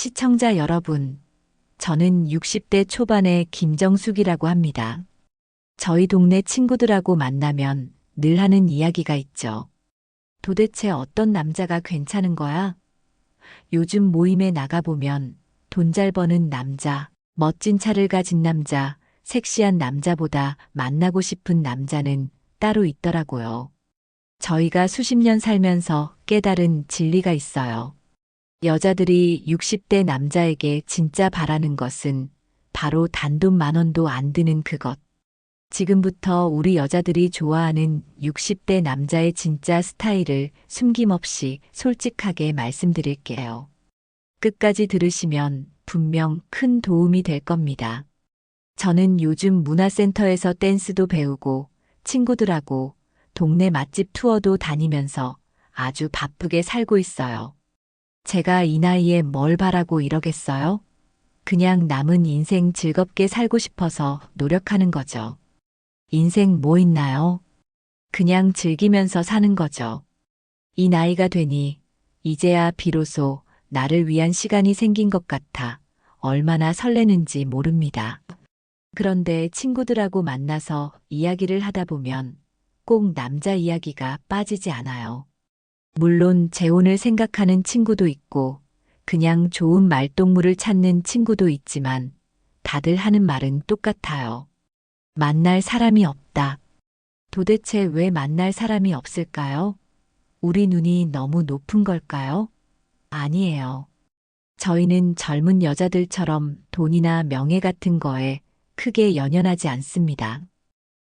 시청자 여러분, 저는 60대 초반의 김정숙이라고 합니다. 저희 동네 친구들하고 만나면 늘 하는 이야기가 있죠. 도대체 어떤 남자가 괜찮은 거야? 요즘 모임에 나가보면 돈 잘 버는 남자, 멋진 차를 가진 남자, 섹시한 남자보다 만나고 싶은 남자는 따로 있더라고요. 저희가 수십 년 살면서 깨달은 진리가 있어요. 여자들이 60대 남자에게 진짜 바라는 것은 바로 단돈 10,000원도 안 드는 그것. 지금부터 우리 여자들이 좋아하는 60대 남자의 진짜 스타일을 숨김없이 솔직하게 말씀드릴게요. 끝까지 들으시면 분명 큰 도움이 될 겁니다. 저는 요즘 문화센터에서 댄스도 배우고 친구들하고 동네 맛집 투어도 다니면서 아주 바쁘게 살고 있어요. 제가 이 나이에 뭘 바라고 이러겠어요? 그냥 남은 인생 즐겁게 살고 싶어서 노력하는 거죠. 인생 뭐 있나요? 그냥 즐기면서 사는 거죠. 이 나이가 되니 이제야 비로소 나를 위한 시간이 생긴 것 같아 얼마나 설레는지 모릅니다. 그런데 친구들하고 만나서 이야기를 하다 보면 꼭 남자 이야기가 빠지지 않아요. 물론 재혼을 생각하는 친구도 있고 그냥 좋은 말동무를 찾는 친구도 있지만 다들 하는 말은 똑같아요. 만날 사람이 없다. 도대체 왜 만날 사람이 없을까요? 우리 눈이 너무 높은 걸까요? 아니에요. 저희는 젊은 여자들처럼 돈이나 명예 같은 거에 크게 연연하지 않습니다.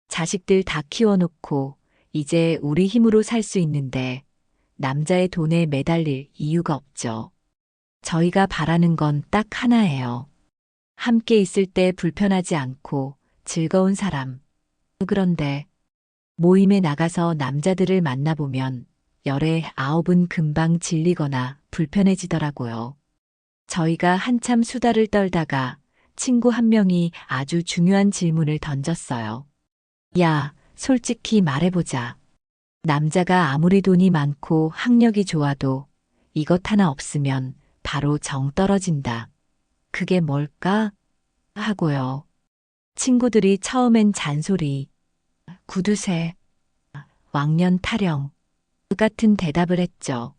자식들 다 키워놓고 이제 우리 힘으로 살 수 있는데 남자의 돈에 매달릴 이유가 없죠. 저희가 바라는 건 딱 하나예요. 함께 있을 때 불편하지 않고 즐거운 사람. 그런데 모임에 나가서 남자들을 만나보면 열의 9은 금방 질리거나 불편해지더라고요. 저희가 한참 수다를 떨다가 친구 한 명이 아주 중요한 질문을 던졌어요. 야, 솔직히 말해보자. 남자가 아무리 돈이 많고 학력이 좋아도 이것 하나 없으면 바로 정 떨어진다. 그게 뭘까? 하고요. 친구들이 처음엔 잔소리, 구두쇠, 왕년 타령 같은 대답을 했죠.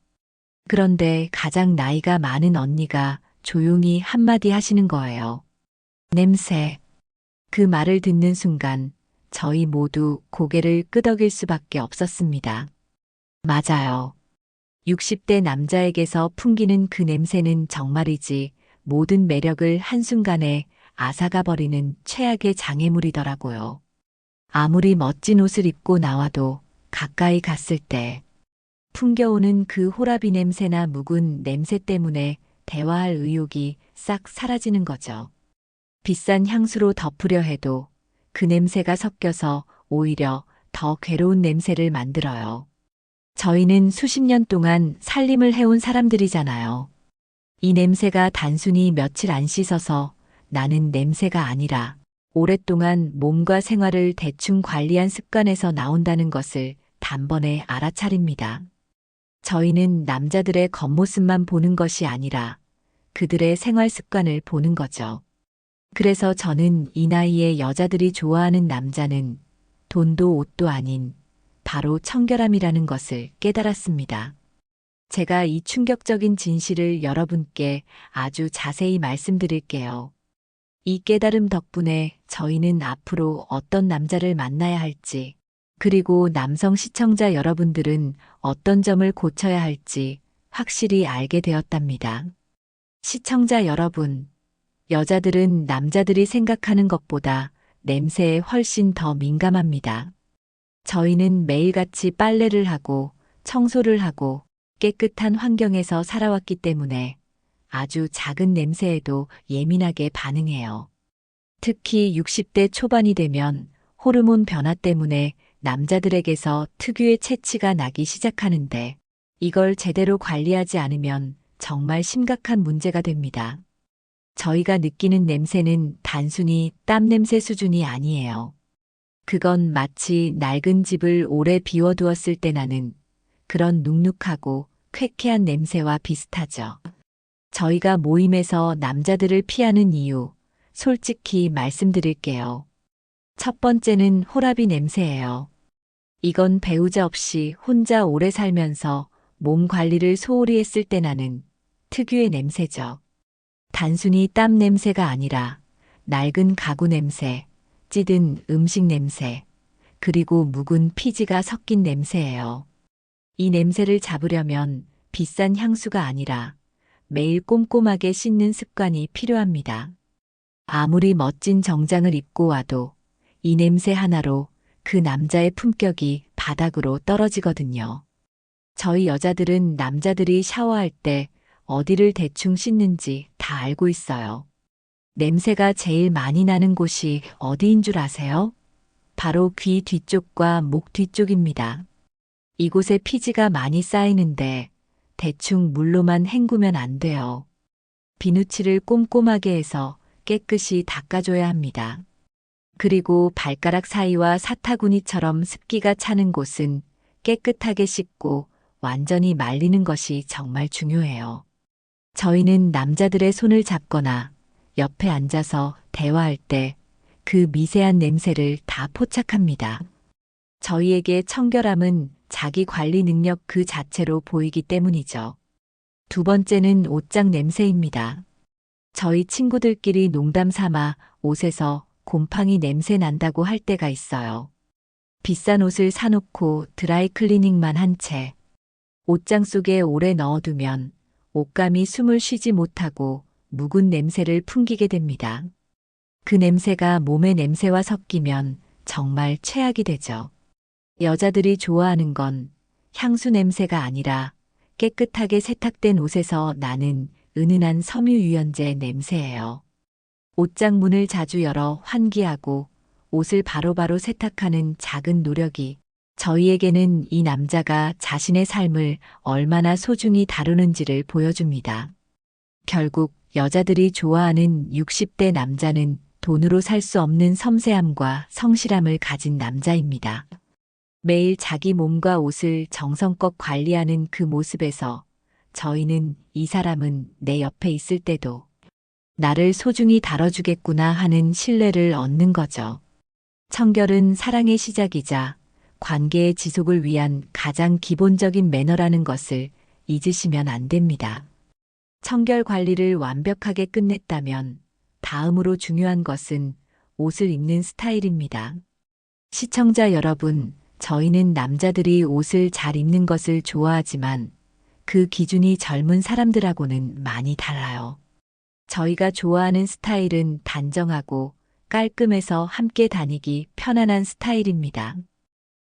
그런데 가장 나이가 많은 언니가 조용히 한마디 하시는 거예요. 냄새. 그 말을 듣는 순간 저희 모두 고개를 끄덕일 수밖에 없었습니다. 맞아요. 60대 남자에게서 풍기는 그 냄새는 정말이지 모든 매력을 한순간에 앗아가 버리는 최악의 장애물이더라고요. 아무리 멋진 옷을 입고 나와도 가까이 갔을 때 풍겨오는 그 호라비 냄새나 묵은 냄새 때문에 대화할 의욕이 싹 사라지는 거죠. 비싼 향수로 덮으려 해도 그 냄새가 섞여서 오히려 더 괴로운 냄새를 만들어요. 저희는 수십 년 동안 살림을 해온 사람들이잖아요. 이 냄새가 단순히 며칠 안 씻어서 나는 냄새가 아니라 오랫동안 몸과 생활을 대충 관리한 습관에서 나온다는 것을 단번에 알아차립니다. 저희는 남자들의 겉모습만 보는 것이 아니라 그들의 생활 습관을 보는 거죠. 그래서 저는 이 나이에 여자들이 좋아하는 남자는 돈도 옷도 아닌 바로 청결함이라는 것을 깨달았습니다. 제가 이 충격적인 진실을 여러분께 아주 자세히 말씀드릴게요. 이 깨달음 덕분에 저희는 앞으로 어떤 남자를 만나야 할지, 그리고 남성 시청자 여러분들은 어떤 점을 고쳐야 할지 확실히 알게 되었답니다. 시청자 여러분, 여자들은 남자들이 생각하는 것보다 냄새에 훨씬 더 민감합니다. 저희는 매일같이 빨래를 하고 청소를 하고 깨끗한 환경에서 살아왔기 때문에 아주 작은 냄새에도 예민하게 반응해요. 특히 60대 초반이 되면 호르몬 변화 때문에 남자들에게서 특유의 체취가 나기 시작하는데 이걸 제대로 관리하지 않으면 정말 심각한 문제가 됩니다. 저희가 느끼는 냄새는 단순히 땀 냄새 수준이 아니에요. 그건 마치 낡은 집을 오래 비워두었을 때 나는 그런 눅눅하고 쾌쾌한 냄새와 비슷하죠. 저희가 모임에서 남자들을 피하는 이유, 솔직히 말씀드릴게요. 첫 번째는 호라비 냄새예요. 이건 배우자 없이 혼자 오래 살면서 몸 관리를 소홀히 했을 때 나는 특유의 냄새죠. 단순히 땀 냄새가 아니라 낡은 가구 냄새, 찌든 음식 냄새, 그리고 묵은 피지가 섞인 냄새예요. 이 냄새를 잡으려면 비싼 향수가 아니라 매일 꼼꼼하게 씻는 습관이 필요합니다. 아무리 멋진 정장을 입고 와도 이 냄새 하나로 그 남자의 품격이 바닥으로 떨어지거든요. 저희 여자들은 남자들이 샤워할 때 어디를 대충 씻는지 다 알고 있어요. 냄새가 제일 많이 나는 곳이 어디인 줄 아세요? 바로 귀 뒤쪽과 목 뒤쪽입니다. 이곳에 피지가 많이 쌓이는데 대충 물로만 헹구면 안 돼요. 비누칠을 꼼꼼하게 해서 깨끗이 닦아줘야 합니다. 그리고 발가락 사이와 사타구니처럼 습기가 차는 곳은 깨끗하게 씻고 완전히 말리는 것이 정말 중요해요. 저희는 남자들의 손을 잡거나 옆에 앉아서 대화할 때 그 미세한 냄새를 다 포착합니다. 저희에게 청결함은 자기 관리 능력 그 자체로 보이기 때문이죠. 두 번째는 옷장 냄새입니다. 저희 친구들끼리 농담 삼아 옷에서 곰팡이 냄새 난다고 할 때가 있어요. 비싼 옷을 사놓고 드라이 클리닝만 한 채 옷장 속에 오래 넣어두면 옷감이 숨을 쉬지 못하고 묵은 냄새를 풍기게 됩니다. 그 냄새가 몸의 냄새와 섞이면 정말 최악이 되죠. 여자들이 좋아하는 건 향수 냄새가 아니라 깨끗하게 세탁된 옷에서 나는 은은한 섬유유연제 냄새예요. 옷장 문을 자주 열어 환기하고 옷을 바로바로 세탁하는 작은 노력이 저희에게는 이 남자가 자신의 삶을 얼마나 소중히 다루는지를 보여줍니다. 결국 여자들이 좋아하는 60대 남자는 돈으로 살 수 없는 섬세함과 성실함을 가진 남자입니다. 매일 자기 몸과 옷을 정성껏 관리하는 그 모습에서 저희는 이 사람은 내 옆에 있을 때도 나를 소중히 다뤄주겠구나 하는 신뢰를 얻는 거죠. 청결은 사랑의 시작이자 관계의 지속을 위한 가장 기본적인 매너라는 것을 잊으시면 안 됩니다. 청결 관리를 완벽하게 끝냈다면 다음으로 중요한 것은 옷을 입는 스타일입니다. 시청자 여러분, 저희는 남자들이 옷을 잘 입는 것을 좋아하지만 그 기준이 젊은 사람들하고는 많이 달라요. 저희가 좋아하는 스타일은 단정하고 깔끔해서 함께 다니기 편안한 스타일입니다.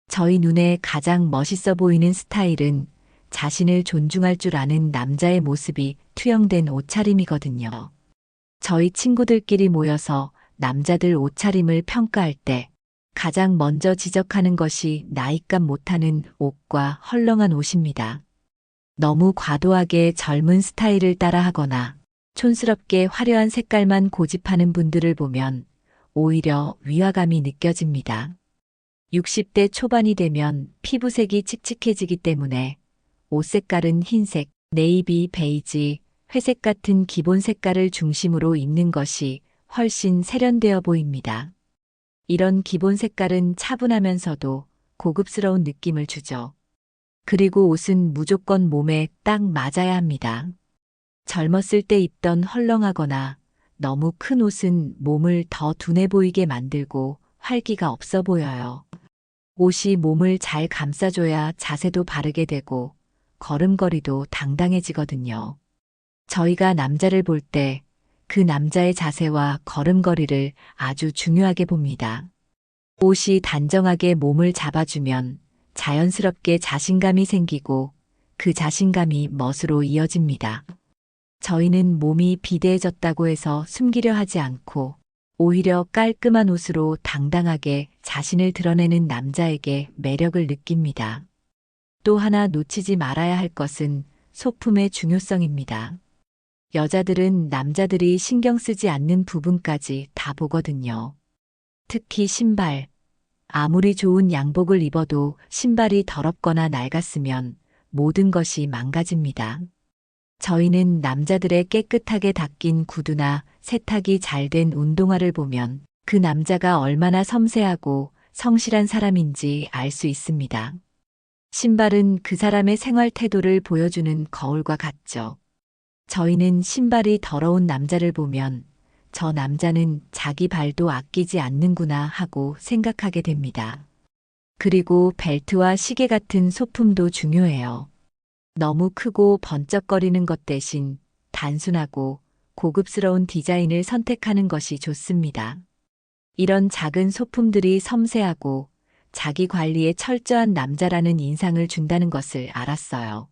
저희 눈에 가장 멋있어 보이는 스타일은 자신을 존중할 줄 아는 남자의 모습이 투영된 옷차림이거든요. 저희 친구들끼리 모여서 남자들 옷차림을 평가할 때 가장 먼저 지적하는 것이 나이값 못하는 옷과 헐렁한 옷입니다. 너무 과도하게 젊은 스타일을 따라하거나 촌스럽게 화려한 색깔만 고집하는 분들을 보면 오히려 위화감이 느껴집니다. 60대 초반이 되면 피부색이 칙칙해지기 때문에 옷 색깔은 흰색, 네이비, 베이지, 회색 같은 기본 색깔을 중심으로 입는 것이 훨씬 세련되어 보입니다. 이런 기본 색깔은 차분하면서도 고급스러운 느낌을 주죠. 그리고 옷은 무조건 몸에 딱 맞아야 합니다. 젊었을 때 입던 헐렁하거나 너무 큰 옷은 몸을 더 둔해 보이게 만들고 활기가 없어 보여요. 옷이 몸을 잘 감싸줘야 자세도 바르게 되고 걸음걸이도 당당해지거든요. 저희가 남자를 볼 때 그 남자의 자세와 걸음걸이를 아주 중요하게 봅니다. 옷이 단정하게 몸을 잡아주면 자연스럽게 자신감이 생기고 그 자신감이 멋으로 이어집니다. 저희는 몸이 비대해졌다고 해서 숨기려 하지 않고 오히려 깔끔한 옷으로 당당하게 자신을 드러내는 남자에게 매력을 느낍니다. 또 하나 놓치지 말아야 할 것은 소품의 중요성입니다. 여자들은 남자들이 신경 쓰지 않는 부분까지 다 보거든요. 특히 신발. 아무리 좋은 양복을 입어도 신발이 더럽거나 낡았으면 모든 것이 망가집니다. 저희는 남자들의 깨끗하게 닦인 구두나 세탁이 잘 된 운동화를 보면 그 남자가 얼마나 섬세하고 성실한 사람인지 알 수 있습니다. 신발은 그 사람의 생활 태도를 보여주는 거울과 같죠. 저희는 신발이 더러운 남자를 보면 저 남자는 자기 발도 아끼지 않는구나 하고 생각하게 됩니다. 그리고 벨트와 시계 같은 소품도 중요해요. 너무 크고 번쩍거리는 것 대신 단순하고 고급스러운 디자인을 선택하는 것이 좋습니다. 이런 작은 소품들이 섬세하고 자기 관리에 철저한 남자라는 인상을 준다는 것을 알았어요.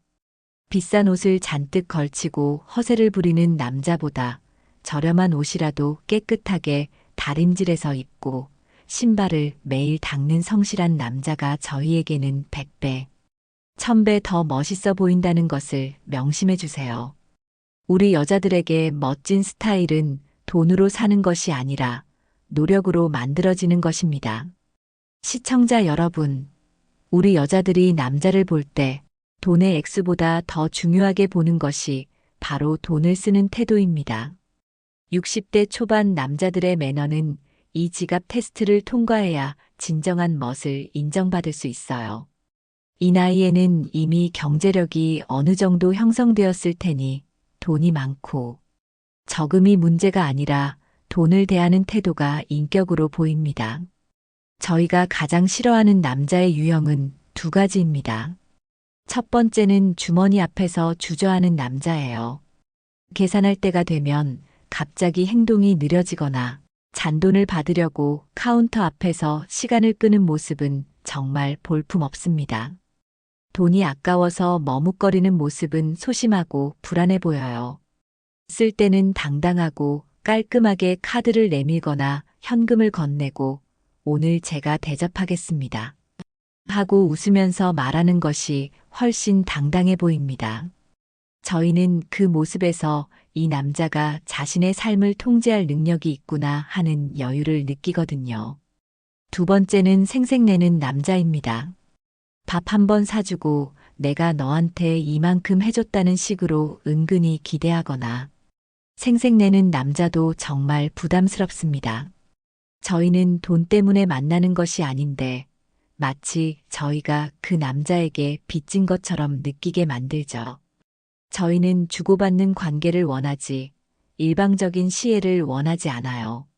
비싼 옷을 잔뜩 걸치고 허세를 부리는 남자보다 저렴한 옷이라도 깨끗하게 다림질해서 입고 신발을 매일 닦는 성실한 남자가 저희에게는 100배, 1000배 더 멋있어 보인다는 것을 명심해 주세요. 우리 여자들에게 멋진 스타일은 돈으로 사는 것이 아니라 노력으로 만들어지는 것입니다. 시청자 여러분, 우리 여자들이 남자를 볼 때 돈의 액수보다 더 중요하게 보는 것이 바로 돈을 쓰는 태도입니다. 60대 초반 남자들의 매너는 이 지갑 테스트를 통과해야 진정한 멋을 인정받을 수 있어요. 이 나이에는 이미 경제력이 어느 정도 형성되었을 테니 돈이 많고 적음이 문제가 아니라 돈을 대하는 태도가 인격으로 보입니다. 저희가 가장 싫어하는 남자의 유형은 두 가지입니다. 첫 번째는 주머니 앞에서 주저하는 남자예요. 계산할 때가 되면 갑자기 행동이 느려지거나 잔돈을 받으려고 카운터 앞에서 시간을 끄는 모습은 정말 볼품없습니다. 돈이 아까워서 머뭇거리는 모습은 소심하고 불안해 보여요. 쓸 때는 당당하고 깔끔하게 카드를 내밀거나 현금을 건네고 오늘 제가 대접하겠습니다 하고 웃으면서 말하는 것이 훨씬 당당해 보입니다. 저희는 그 모습에서 이 남자가 자신의 삶을 통제할 능력이 있구나 하는 여유를 느끼거든요. 두 번째는 생색내는 남자입니다. 밥 한 번 사주고 내가 너한테 이만큼 해줬다는 식으로 은근히 기대하거나 생색내는 남자도 정말 부담스럽습니다. 저희는 돈 때문에 만나는 것이 아닌데 마치 저희가 그 남자에게 빚진 것처럼 느끼게 만들죠. 저희는 주고받는 관계를 원하지 일방적인 시혜를 원하지 않아요.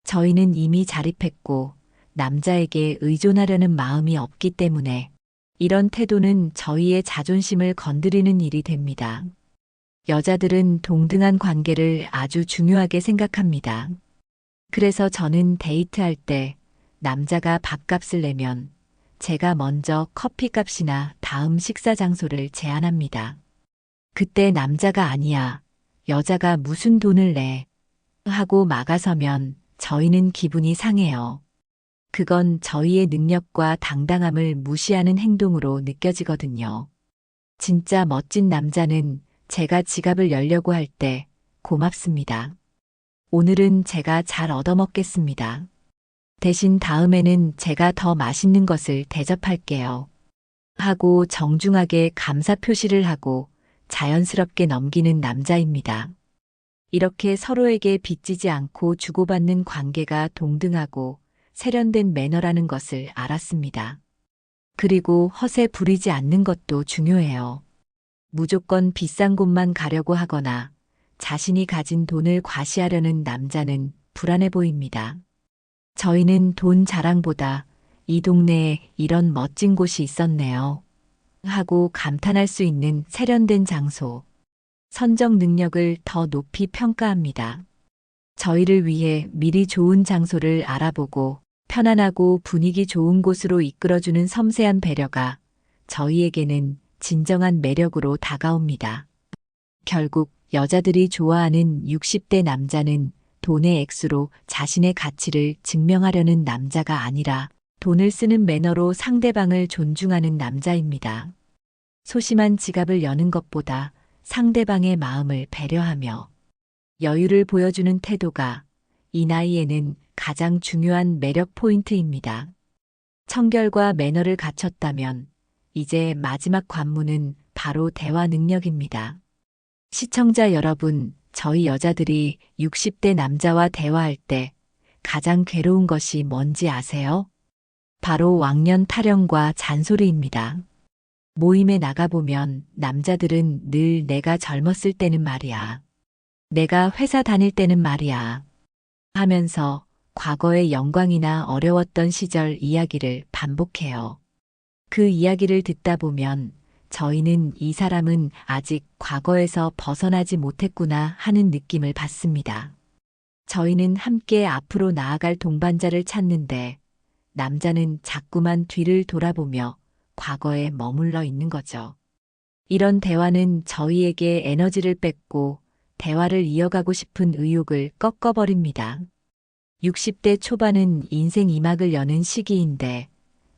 저희는 이미 자립했고 남자에게 의존하려는 마음이 없기 때문에 이런 태도는 저희의 자존심을 건드리는 일이 됩니다. 여자들은 동등한 관계를 아주 중요하게 생각합니다. 그래서 저는 데이트할 때 남자가 밥값을 내면 제가 먼저 커피값이나 다음 식사 장소를 제안합니다. 그때 남자가 아니야, 여자가 무슨 돈을 내 하고 막아서면 저희는 기분이 상해요. 그건 저희의 능력과 당당함을 무시하는 행동으로 느껴지거든요. 진짜 멋진 남자는 제가 지갑을 열려고 할 때 고맙습니다. 오늘은 제가 잘 얻어먹겠습니다. 대신 다음에는 제가 더 맛있는 것을 대접할게요. 하고 정중하게 감사 표시를 하고 자연스럽게 넘기는 남자입니다. 이렇게 서로에게 빚지지 않고 주고받는 관계가 동등하고 세련된 매너라는 것을 알았습니다. 그리고 허세 부리지 않는 것도 중요해요. 무조건 비싼 곳만 가려고 하거나 자신이 가진 돈을 과시하려는 남자는 불안해 보입니다. 저희는 돈 자랑보다 이 동네에 이런 멋진 곳이 있었네요 하고 감탄할 수 있는 세련된 장소, 선정 능력을 더 높이 평가합니다. 저희를 위해 미리 좋은 장소를 알아보고 편안하고 분위기 좋은 곳으로 이끌어주는 섬세한 배려가 저희에게는 진정한 매력으로 다가옵니다. 결국 여자들이 좋아하는 60대 남자는 돈의 액수로 자신의 가치를 증명하려는 남자가 아니라 돈을 쓰는 매너로 상대방을 존중하는 남자입니다. 소심한 지갑을 여는 것보다 상대방의 마음을 배려하며 여유를 보여주는 태도가 이 나이에는 가장 중요한 매력 포인트입니다. 청결과 매너를 갖췄다면 이제 마지막 관문은 바로 대화 능력입니다. 시청자 여러분, 저희 여자들이 60대 남자와 대화할 때 가장 괴로운 것이 뭔지 아세요? 바로 왕년 타령과 잔소리입니다. 모임에 나가보면 남자들은 늘 내가 젊었을 때는 말이야. 내가 회사 다닐 때는 말이야. 하면서 과거의 영광이나 어려웠던 시절 이야기를 반복해요. 그 이야기를 듣다 보면 저희는 이 사람은 아직 과거에서 벗어나지 못했구나 하는 느낌을 받습니다. 저희는 함께 앞으로 나아갈 동반자를 찾는데 남자는 자꾸만 뒤를 돌아보며 과거에 머물러 있는 거죠. 이런 대화는 저희에게 에너지를 뺏고 대화를 이어가고 싶은 의욕을 꺾어버립니다. 60대 초반은 인생 2막을 여는 시기인데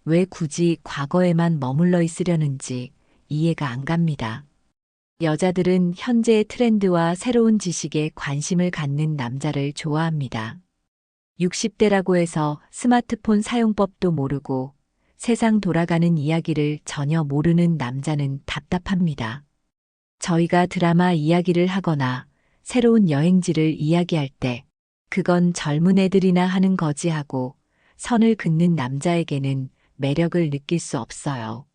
왜 굳이 과거에만 머물러 있으려는지 이해가 안 갑니다. 여자들은 현재의 트렌드와 새로운 지식에 관심을 갖는 남자를 좋아합니다. 60대라고 해서 스마트폰 사용법도 모르고 세상 돌아가는 이야기를 전혀 모르는 남자는 답답합니다. 저희가 드라마 이야기를 하거나 새로운 여행지를 이야기할 때 그건 젊은 애들이나 하는 거지 하고 선을 긋는 남자에게는 매력을 느낄 수 없어요.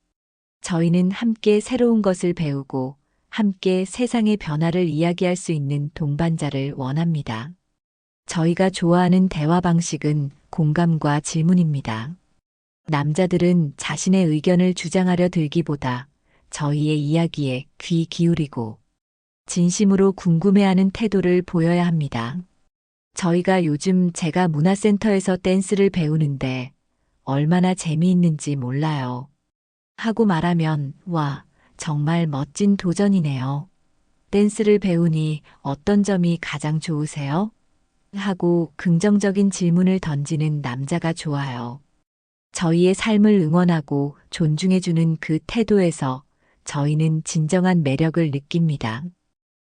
저희는 함께 새로운 것을 배우고 함께 세상의 변화를 이야기할 수 있는 동반자를 원합니다. 저희가 좋아하는 대화 방식은 공감과 질문입니다. 남자들은 자신의 의견을 주장하려 들기보다 저희의 이야기에 귀 기울이고 진심으로 궁금해하는 태도를 보여야 합니다. 저희가 요즘 제가 문화센터에서 댄스를 배우는데 얼마나 재미있는지 몰라요. 하고 말하면 와, 정말 멋진 도전이네요. 댄스를 배우니 어떤 점이 가장 좋으세요? 하고 긍정적인 질문을 던지는 남자가 좋아요. 저희의 삶을 응원하고 존중해주는 그 태도에서 저희는 진정한 매력을 느낍니다.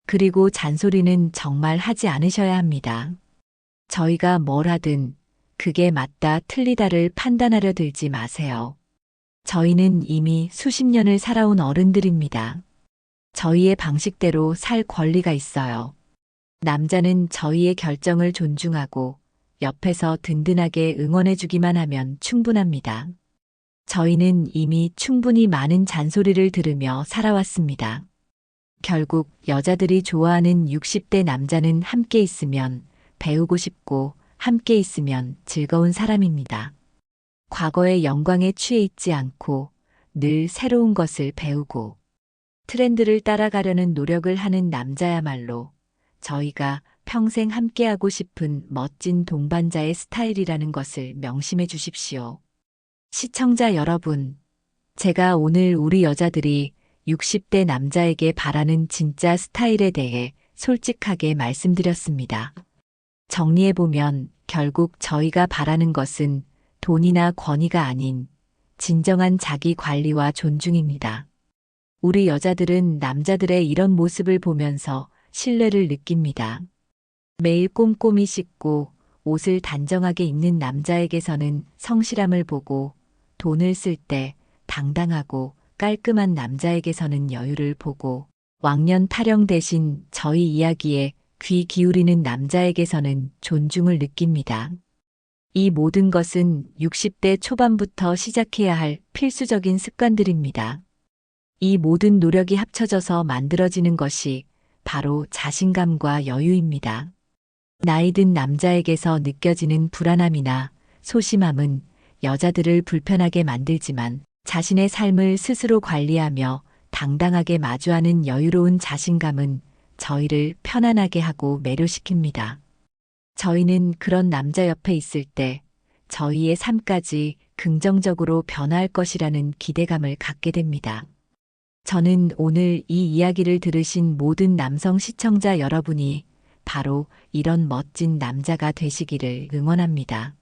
그리고 잔소리는 정말 하지 않으셔야 합니다. 저희가 뭘 하든 그게 맞다 틀리다를 판단하려 들지 마세요. 저희는 이미 수십 년을 살아온 어른들입니다. 저희의 방식대로 살 권리가 있어요. 남자는 저희의 결정을 존중하고 옆에서 든든하게 응원해주기만 하면 충분합니다. 저희는 이미 충분히 많은 잔소리를 들으며 살아왔습니다. 결국 여자들이 좋아하는 60대 남자는 함께 있으면 배우고 싶고 함께 있으면 즐거운 사람입니다. 과거의 영광에 취해 있지 않고 늘 새로운 것을 배우고 트렌드를 따라가려는 노력을 하는 남자야말로 저희가 평생 함께하고 싶은 멋진 동반자의 스타일이라는 것을 명심해 주십시오. 시청자 여러분, 제가 오늘 우리 여자들이 60대 남자에게 바라는 진짜 스타일에 대해 솔직하게 말씀드렸습니다. 정리해보면 결국 저희가 바라는 것은 돈이나 권위가 아닌 진정한 자기 관리와 존중입니다. 우리 여자들은 남자들의 이런 모습을 보면서 신뢰를 느낍니다. 매일 꼼꼼히 씻고 옷을 단정하게 입는 남자에게서는 성실함을 보고 돈을 쓸 때 당당하고 깔끔한 남자에게서는 여유를 보고 왕년 타령 대신 저희 이야기에 귀 기울이는 남자에게서는 존중을 느낍니다. 이 모든 것은 60대 초반부터 시작해야 할 필수적인 습관들입니다. 이 모든 노력이 합쳐져서 만들어지는 것이 바로 자신감과 여유입니다. 나이 든 남자에게서 느껴지는 불안함이나 소심함은 여자들을 불편하게 만들지만 자신의 삶을 스스로 관리하며 당당하게 마주하는 여유로운 자신감은 저희를 편안하게 하고 매료시킵니다. 저희는 그런 남자 옆에 있을 때 저희의 삶까지 긍정적으로 변화할 것이라는 기대감을 갖게 됩니다. 저는 오늘 이 이야기를 들으신 모든 남성 시청자 여러분이 바로 이런 멋진 남자가 되시기를 응원합니다.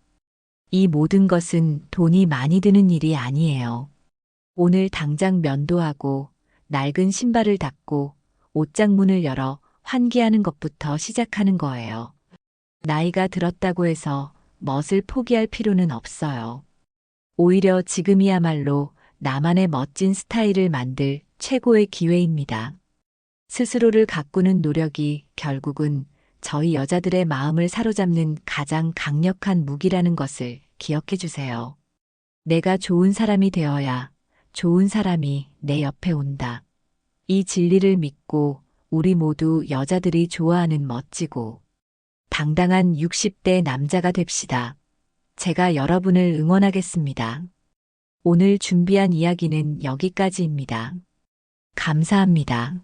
이 모든 것은 돈이 많이 드는 일이 아니에요. 오늘 당장 면도하고 낡은 신발을 닦고 옷장문을 열어 환기하는 것부터 시작하는 거예요. 나이가 들었다고 해서 멋을 포기할 필요는 없어요. 오히려 지금이야말로 나만의 멋진 스타일을 만들 최고의 기회입니다. 스스로를 가꾸는 노력이 결국은 저희 여자들의 마음을 사로잡는 가장 강력한 무기라는 것을 기억해 주세요. 내가 좋은 사람이 되어야 좋은 사람이 내 옆에 온다. 이 진리를 믿고 우리 모두 여자들이 좋아하는 멋지고 당당한 60대 남자가 됩시다. 제가 여러분을 응원하겠습니다. 오늘 준비한 이야기는 여기까지입니다. 감사합니다.